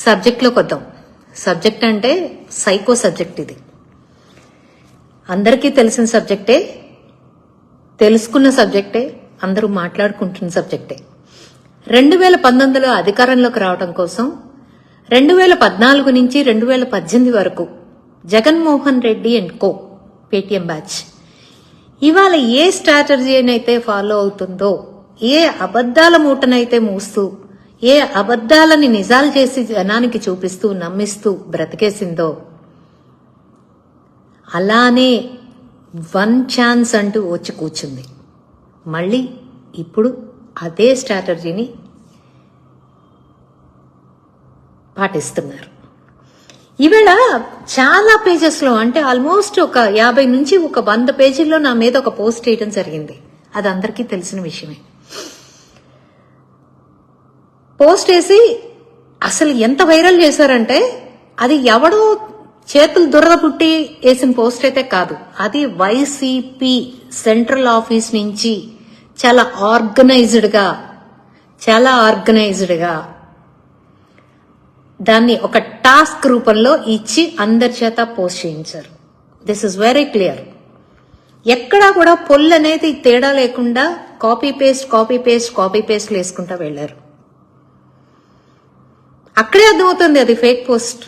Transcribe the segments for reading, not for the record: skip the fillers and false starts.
సబ్జెక్ట్లోకి వద్దాం. సబ్జెక్ట్ అంటే psycho subject. ఇది అందరికీ తెలిసిన సబ్జెక్టే, తెలుసుకున్న సబ్జెక్టే, అందరూ మాట్లాడుకుంటున్న సబ్జెక్టే. 2019లో అధికారంలోకి రావడం కోసం 2014 నుంచి 2018 వరకు Jaganmohan Reddy and co Paytm batch ఇవాళ ఏ స్ట్రాటజీనైతే ఫాలో అవుతుందో, ఏ అబద్దాల మూటనైతే మూస్తూ, ఏ అబద్దాలని నిజాలు చేసి జనానికి చూపిస్తూ నమ్మిస్తూ బ్రతికేసిందో, అలానే వన్ ఛాన్స్ అంటూ వచ్చి కూర్చుంది. మళ్ళీ ఇప్పుడు అదే స్ట్రాటజీని పాటిస్తున్నారు. ఈవేళ చాలా పేజెస్లో, అంటే ఆల్మోస్ట్ ఒక 50 నుంచి 100 పేజీల్లో నా మీద ఒక పోస్ట్ చేయడం జరిగింది. అది అందరికీ తెలిసిన విషయమే. పోస్ట్ వేసి అసలు ఎంత వైరల్ చేశారంటే, అది ఎవడో చేతులు దురద పుట్టి వేసిన పోస్ట్ అయితే కాదు. అది వైసీపీ సెంట్రల్ ఆఫీస్ నుంచి చాలా ఆర్గనైజ్డ్గా దాన్ని ఒక టాస్క్ రూపంలో ఇచ్చి అందరి చేత పోస్ట్ చేయించారు. This is very clear. ఎక్కడా కూడా పొల్ అనేది తేడా లేకుండా కాపీ పేస్ట్ వేసుకుంటా వెళ్లారు. అక్కడే అర్థమవుతుంది అది ఫేక్ పోస్ట్.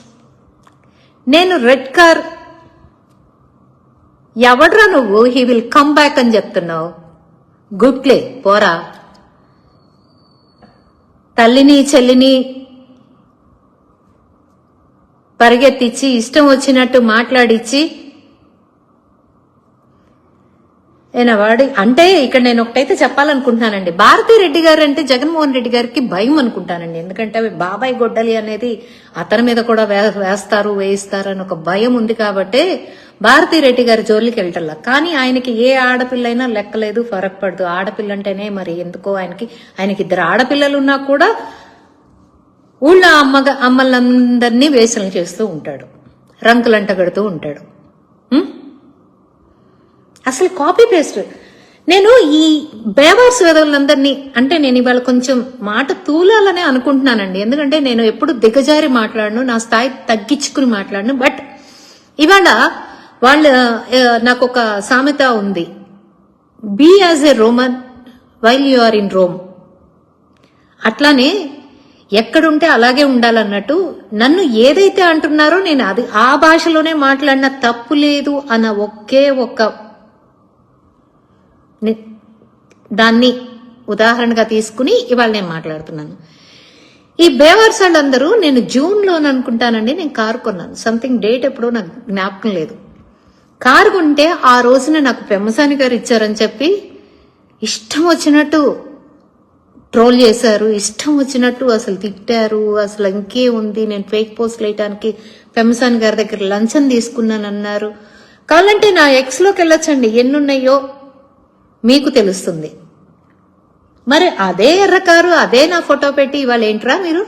నేను రెడ్ కార్, ఎవడ్రా నువ్వు, హీ విల్ కమ్ బ్యాక్ అని చెప్తున్నావు. గుడ్లే పోరా. తల్లిని చెల్లిని పరిగెత్తించి ఇష్టం వచ్చినట్టు మాట్లాడిచ్చి వాడి అంటే ఇక్కడ నేను ఒకటైతే చెప్పాలనుకుంటున్నానండి. భారతీ రెడ్డి గారు అంటే జగన్మోహన్ రెడ్డి గారికి భయం అనుకుంటానండి. ఎందుకంటే బాబాయ్ గొడ్డలి అనేది అతని మీద కూడా వేయిస్తారు అని ఒక భయం ఉంది కాబట్టి భారతీ రెడ్డి గారి జోలికి వెళ్ళటల్లా. కానీ ఆయనకి ఏ ఆడపిల్లైనా లెక్కలేదు, ఫరక్ పడదు. ఆడపిల్ల అంటేనే మరి ఎందుకో ఆయనకి 2 ఆడపిల్లలు ఉన్నా కూడా ఊళ్ళో అమ్మలందరినీ వేసలు చేస్తూ ఉంటాడు, రంకులంట కడుతూ ఉంటాడు. అసలు కాపీ పేస్ట్. నేను ఈ బేవార్స్ వేదవులందరినీ, అంటే నేను ఇవాళ కొంచెం మాట తూలాలనే అనుకుంటున్నానండి. ఎందుకంటే నేను ఎప్పుడు దిగజారి మాట్లాడను, నా స్థాయి తగ్గించుకుని మాట్లాడను. బట్ ఇవాళ నాకు ఒక సామెత ఉంది, be as a Roman while you are in Rome. అట్లానే ఎక్కడుంటే అలాగే ఉండాలన్నట్టు నన్ను ఏదైతే అంటున్నారో నేను అది ఆ భాషలోనే మాట్లాడిన తప్పు లేదు అన్న ఒకే ఒక్క దాన్ని ఉదాహరణగా తీసుకుని ఇవాళ నేను మాట్లాడుతున్నాను. ఈ బేవర్స్ వాళ్ళందరూ, నేను జూన్లో అనుకుంటానండి నేను కారు కొన్నాను. సంథింగ్ డేట్ ఎప్పుడో నాకు జ్ఞాపకం లేదు. కారు కొంటే ఆ రోజున నాకు పెమ్మసాని గారు ఇచ్చారని చెప్పి ఇష్టం వచ్చినట్టు ట్రోల్ చేశారు, ఇష్టం వచ్చినట్టు అసలు తిట్టారు. అసలు ఇంకే ఉంది, నేను ఫేక్ పోస్ట్ వేయటానికి పెమ్మసాని గారి దగ్గర లంచం తీసుకున్నానన్నారు. కావాలంటే నా ఎక్స్లోకి వెళ్ళొచ్చండి, ఎన్నున్నాయో మీకు తెలుస్తుంది. మరి అదే ఎర్ర కారు, అదే నా ఫోటో పెట్టి ఇవాళ ఏంట్రా మీరు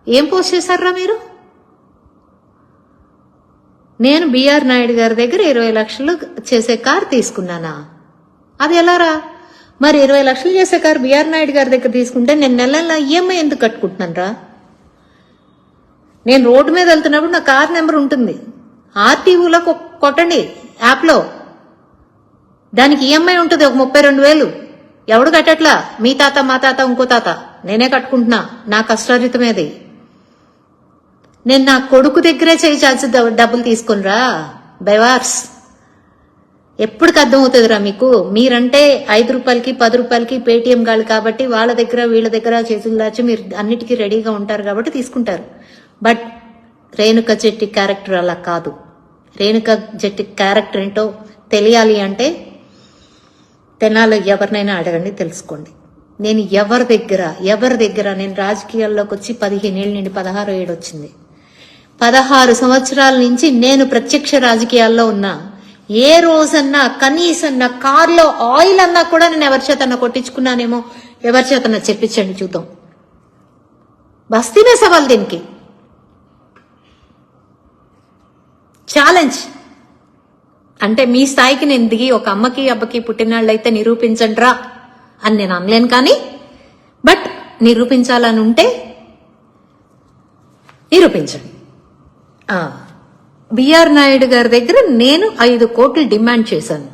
ఏం పోస్ట్ చేశారా మీరు? నేను బిఆర్ నాయుడు గారి దగ్గర 20 లక్షలు చేసే కారు తీసుకున్నానా? అది ఎలారా? మరి 20 లక్షలు చేసే కారు బిఆర్ నాయుడు గారి దగ్గర తీసుకుంటే నేను నెల ఈఎంఐ ఎందుకు కట్టుకుంటున్నాను రా? నేను రోడ్డు మీద వెళ్తున్నప్పుడు నా కార్ నెంబర్ ఉంటుంది, ఆర్టీఓలో కొట్టండి యాప్లో, దానికి ఈఎంఐ ఉంటుంది ఒక 32,000. ఎవడు కట్టట్లా, మీ తాత మా తాత ఇంకో తాత, నేనే కట్టుకుంటున్నా, నా కష్టార్జితమేది. నేను నా కొడుకు దగ్గరే చేయి చాల్సి డబ్బులు తీసుకునిరా బైవార్స్. ఎప్పటికి అర్థమవుతుందిరా మీకు? మీరంటే 5 రూపాయలకి 10 రూపాయలకి పేటీఎం గాళ్ళు కాబట్టి వాళ్ళ దగ్గర వీళ్ళ దగ్గర చేతులు దాచి మీరు అన్నిటికీ రెడీగా ఉంటారు కాబట్టి తీసుకుంటారు. బట్ రేణుక జెట్టి క్యారెక్టర్ అలా కాదు. రేణుక జెట్టి క్యారెక్టర్ ఏంటో తెలియాలి అంటే తెనాలి ఎవరినైనా అడగండి, తెలుసుకోండి. నేను ఎవరి దగ్గర నేను రాజకీయాల్లోకి వచ్చి 15 ఏళ్ళ నుండి 16 ఏడు వచ్చింది. 16 సంవత్సరాల నుంచి నేను ప్రత్యక్ష రాజకీయాల్లో ఉన్నా. ఏ రోజన్నా కనీసం నా కార్లో ఆయిల్ అన్నా కూడా నేను ఎవరి చేతన్నా కొట్టించుకున్నానేమో, ఎవరి చేతన్నా చెప్పించండి చూద్దాం. బస్తీనే సవాల్ దీనికి, ఛాలెంజ్. అంటే మీ స్థాయికి నేను దిగి ఒక అమ్మకి అబ్బకి పుట్టినాళ్ళైతే నిరూపించండిరా అని నేను అనలేను. కానీ బట్ నిరూపించాలని ఉంటే నిరూపించండి. బిఆర్ నాయుడు గారి దగ్గర నేను 5 కోట్లు డిమాండ్ చేశాను.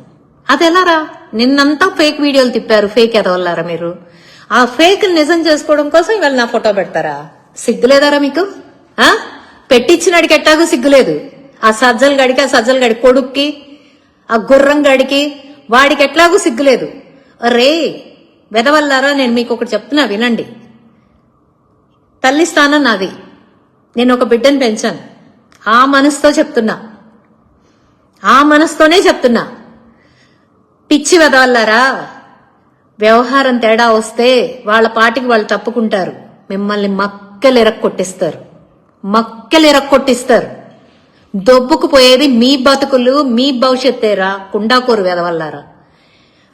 అది ఎలారా? నిన్నంతా ఫేక్ వీడియోలు తిప్పారు, ఫేక్ ఎదవల్లారా మీరు. ఆ ఫేక్ నిజం చేసుకోవడం కోసం ఇవాళ నా ఫోటో పెడతారా? సిగ్గులేదారా మీకు? పెట్టించినాడికి ఎట్టాగో సిగ్గులేదు. ఆ సజ్జల గడి కొడుక్కి, ఆ గుర్రం గడికి, వాడికి ఎట్లాగూ సిగ్గులేదు. రే వెదవల్లారా, నేను మీకు ఒకటి చెప్తున్నా వినండి. తల్లి స్థానం నాది. నేను ఒక బిడ్డను పెంచాను. ఆ మనసుతో చెప్తున్నా, ఆ మనసుతోనే చెప్తున్నా. పిచ్చి వెదవల్లారా, వ్యవహారం తేడా వస్తే వాళ్ళ పాటికి వాళ్ళు తప్పుకుంటారు. మిమ్మల్ని మక్కెలు ఎరక్కొట్టిస్తారు. దొబ్బుకుపోయేది మీ బతుకులు, మీ భవిష్యత్తేరా. కుండాకోరు వెదవల్లారా.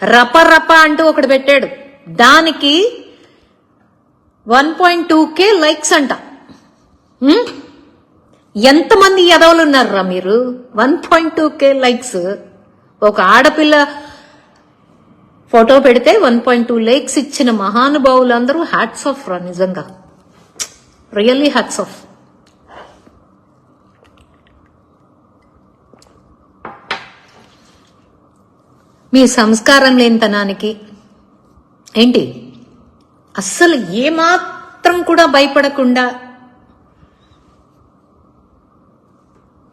రప అంటూ ఒకటి పెట్టాడు, దానికి 1.2K లైక్స్ అంట. ఎంతమంది ఎదవలు ఉన్నారా మీరు? 1.2K likes. ఒక ఆడపిల్ల ఫోటో పెడితే 1.2 లైక్స్ ఇచ్చిన మహానుభావులందరూ హ్యాట్స్ ఆఫ్ రా. నిజంగా రియల్లీ హ్యాట్స్ ఆఫ్. మీ సంస్కారం లేనితనానికి ఏంటి, అస్సలు ఏమాత్రం కూడా భయపడకుండా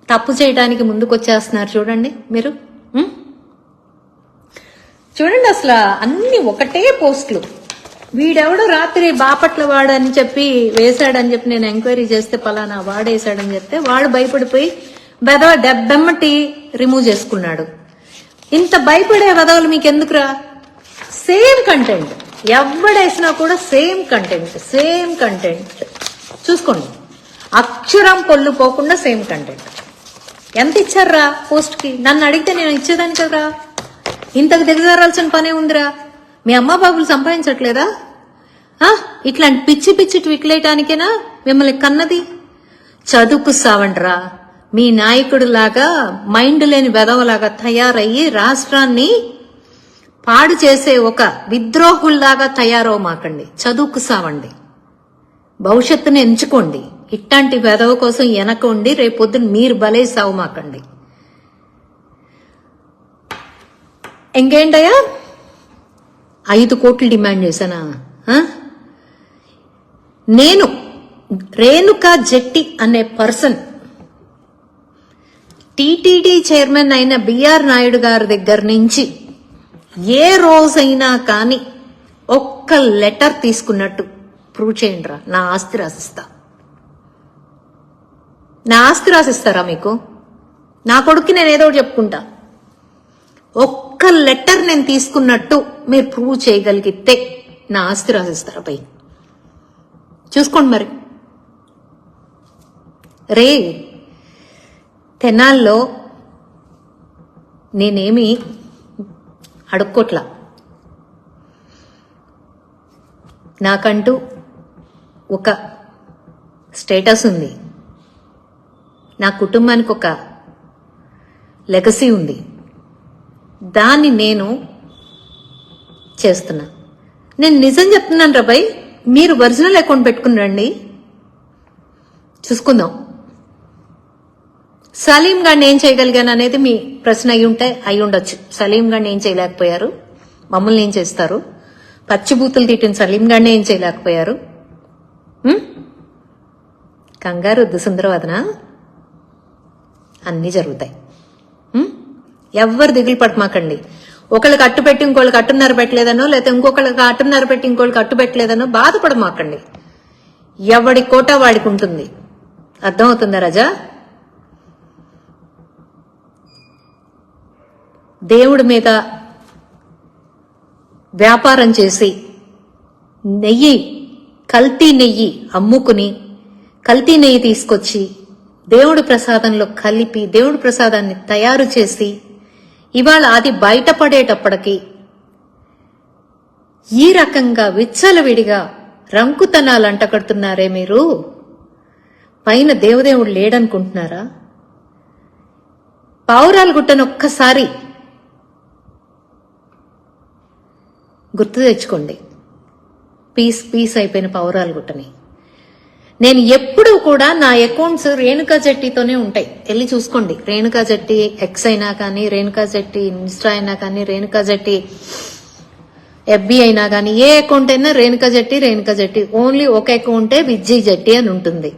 తప్పు చేయడానికి ముందుకొచ్చేస్తున్నారు చూడండి మీరు. చూడండి, అసలు అన్ని ఒకటే పోస్టులు. వీడెవడో రాత్రి బాపట్ల వాడని చెప్పి వేశాడని చెప్పి నేను ఎంక్వైరీ చేస్తే పలానా వాడేశాడని చెప్తే వాడు భయపడిపోయి డెబ్బెమ్మటి రిమూవ్ చేసుకున్నాడు. ఇంత భయపడే వదవులు మీకు ఎందుకురా? సేమ్ కంటెంట్ ఎవడేసినా కూడా సేమ్ కంటెంట్ చూసుకోండి. అక్షరం పొల్లు పోకుండా సేమ్ కంటెంట్. ఎంత ఇచ్చారా పోస్ట్ కి? నన్ను అడిగితే నేను ఇచ్చేదాన్ని కదరా. ఇంతకు దిగజారాల్సిన పనే ఉందిరా. మీ అమ్మ బాబులు సంపాదించట్లేదా? ఇట్లాంటి పిచ్చి ట్విక్లేయటానికేనా మిమ్మల్ని కన్నది? చదువుకు సావండ్రా. మీ నాయకుడిలాగా మైండ్ లేని వెధవలాగా తయారయ్యి రాష్ట్రాన్ని పాడు చేసే ఒక విద్రోహుల్లాగా తయారవమాకండి. చదువుకు సావండి. భవిష్యత్తుని ఎంచుకోండి. ఇట్లాంటి వెధవ కోసం వెనకండి రేపొద్దున మీరు బలే సావమాకండి. ఇంకేంటయ్యా, 5 కోట్లు డిమాండ్ చేశానా? నేను రేణుకా జెట్టి అనే పర్సన్ టీటీడీ చైర్మన్ అయిన బిఆర్ నాయుడు గారి దగ్గర నుంచి ఏ రోజైనా కానీ ఒక్క లెటర్ తీసుకున్నట్టు ప్రూవ్ చేయండి రా. నా ఆస్తి రాసిస్తారా మీకు? నా కొడుక్కి నేను ఏదో చెప్పుకుంటా. ఒక్క లెటర్ నేను తీసుకున్నట్టు మీరు ప్రూవ్ చేయగలిగితే నా ఆస్తి రాసిస్తారా పై? చూసుకోండి మరి. రే తెనాల్లో నేనేమి అడుక్కోట్లా. నాకంటూ ఒక స్టేటస్ ఉంది. నా కుటుంబానికి ఒక లెగసీ ఉంది. దాన్ని నేను చేస్తున్నా. నేను నిజం చెప్తున్నాను రాబాయ్. మీరు ఒరిజినల్ అకౌంట్ పెట్టుకుని రండి, చూసుకుందాం. సలీం గారిని ఏం చేయగలిగాను అనేది మీ ప్రశ్న అయి ఉండొచ్చు. సలీం గారిని ఏం చేయలేకపోయారు, మమ్మల్ని ఏం చేస్తారు? పచ్చిబూతులు తిట్టిన సలీం గారిని ఏం చేయలేకపోయారు? కంగారు వద్దు సుందరవదన, అన్నీ జరుగుతాయి. ఎవ్వరు దిగులు పడమాకండి. ఒకళ్ళకి అట్టు పెట్టి ఇంకోళ్ళకి అట్టున్నర పెట్టలేదనో, లేకపోతే ఇంకొకళ్ళకి అట్టున్నర పెట్టి ఇంకోళ్ళకి అట్టు పెట్టలేదనో బాధపడమాకండి. ఎవడి కోట వాడికి ఉంటుంది. అర్థమవుతుందా రాజా? దేవుడి మీద వ్యాపారం చేసి కల్తీ నెయ్యి అమ్ముకుని కల్తీ నెయ్యి తీసుకొచ్చి దేవుడి ప్రసాదంలో కలిపి దేవుడి ప్రసాదాన్ని తయారు చేసి ఇవాళ అది బయటపడేటప్పటికి ఈ రకంగా విచ్చలవిడిగా రంకుతనాలు అంటకడుతున్నారే మీరు. పైన దేవదేవుడు లేడనుకుంటున్నారా? పావురాల గుట్టను ఒక్కసారి గుర్తు తెచ్చుకోండి. పీస్ అయిపోయిన పావురాల గుట్టని. నేను ఎప్పుడు కూడా నా అకౌంట్స్ రేణుకా జట్టితోనే ఉంటాయి. వెళ్ళి చూసుకోండి. రేణుకా జట్టి ఎక్స్ అయినా కానీ, రేణుకా జట్టి ఇన్స్టా అయినా కానీ, రేణుకా జట్టి FB అయినా కానీ, ఏ అకౌంట్ అయినా రేణుకా జట్టి. ఓన్లీ ఒక అకౌంటే విజయ్ జట్టి అని ఉంటుంది.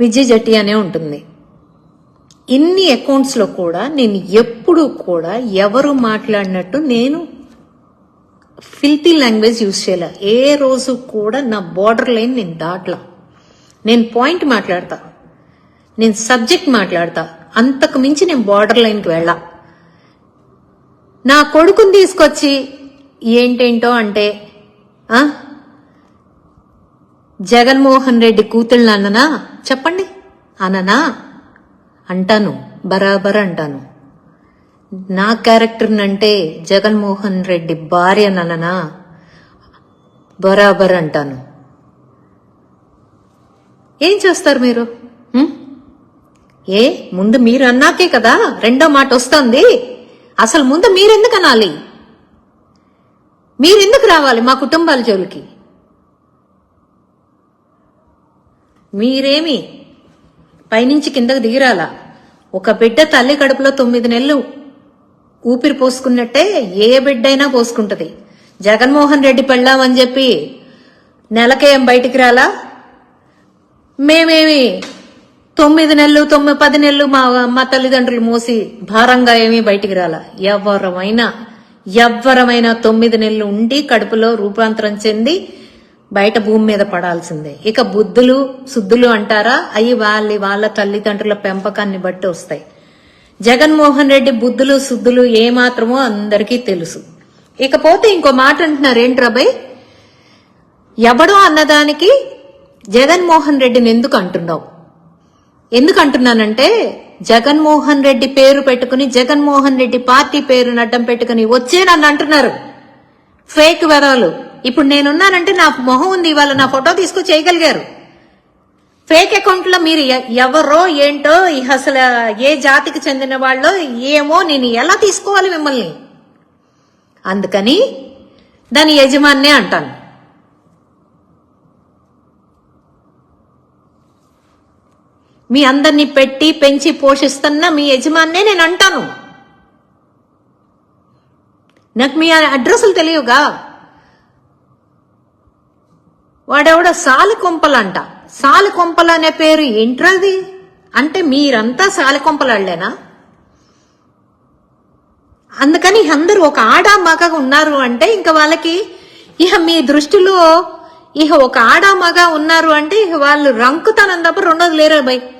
విజయ్ జట్టి అనే ఉంటుంది. ఇన్ని అకౌంట్స్ లో కూడా నేను ఎప్పుడు కూడా ఎవరు మాట్లాడినట్టు నేను ఫిల్తీ లాంగ్వేజ్ యూజ్ చేయాల. ఏ రోజు కూడా నా బార్డర్ లైన్ నేను దాట్లా. నేను పాయింట్ మాట్లాడతా, నేను సబ్జెక్ట్ మాట్లాడతా, అంతకు మించి నేను బార్డర్ లైన్కి వెళ్ళా. నా కొడుకుని తీసుకొచ్చి ఏంటేంటో అంటే జగన్మోహన్ రెడ్డి కూతుళ్ళు అన్ననా చెప్పండి, అననా అంటాను, బరాబర్ అంటాను. నా క్యారెక్టర్ అంటే జగన్మోహన్ రెడ్డి భార్య నన్ననా బరాబర్ అంటాను. ఏం చేస్తారు మీరు? ముందు మీరు అన్నాకే కదా రెండో మాట వస్తుంది. అసలు ముందు మీరెందుకు అనాలి? మీరెందుకు రావాలి మా కుటుంబాల జోలికి? మీరేమి పైనుంచి కిందకు దిగిరాలా? ఒక బిడ్డ తల్లి కడుపులో 9 నెలలు ఊపిరి పోసుకున్నట్టే ఏ బిడ్డైనా పోసుకుంటది. జగన్మోహన్ రెడ్డి పెళ్ళామని చెప్పి నెలకేం బయటికి రాలా? మేమేమి 9 నెలలు 10 నెలలు మా తల్లిదండ్రులు మోసి భారంగా ఏమీ బయటికి రాలా. ఎవరమైనా 9 నెలలు ఉండి కడుపులో రూపాంతరం చెంది బయట భూమి మీద పడాల్సిందే. ఇక బుద్ధులు శుద్ధులు అంటారా? అవి వాళ్ళ తల్లిదండ్రుల పెంపకాన్ని బట్టి వస్తాయి. జగన్మోహన్ రెడ్డి బుద్ధులు శుద్ధులు ఏమాత్రమో అందరికీ తెలుసు. ఇకపోతే ఇంకో మాట అంటున్నారు, ఏంట్రాబాయ్ ఎవడో అన్నదానికి జగన్మోహన్ రెడ్డిని ఎందుకు అంటున్నావు? ఎందుకు అంటున్నానంటే జగన్మోహన్ రెడ్డి పేరు పెట్టుకుని, జగన్మోహన్ రెడ్డి పార్టీ పేరును అడ్డం పెట్టుకుని వచ్చే నన్ను అంటున్నారు ఫేక్ వెరాలు. ఇప్పుడు నేనున్నానంటే నా మొహం ఉంది, ఇవాళ నా ఫోటో తీసుకొచ్చి చేయగలిగారు. ఫేక్ అకౌంట్ లో మీరు ఎవరో ఏంటో, అసలు ఏ జాతికి చెందిన వాళ్ళో ఏమో, నేను ఎలా తీసుకోవాలి మిమ్మల్ని? అందుకని దాని యజమాన్నే అంటాను. మీ అందరినీ పెట్టి పెంచి పోషిస్తున్న మీ యజమాన్నే నేను అంటాను. నాకు మీ అడ్రస్లు తెలియగా. వాడెవడ సాలికొంపలంట. సాలికొంపలు అనే పేరు ఏంట్రది? అంటే మీరంతా సాలికొంపలాళ్లేనా? అందుకని అందరూ ఒక ఆడ మగ ఉన్నారు అంటే ఇంకా వాళ్ళకి మీ దృష్టిలో ఒక ఆడ మగ ఉన్నారు అంటే వాళ్ళు రంకుతనం తప్ప రెండోది లేరా బై.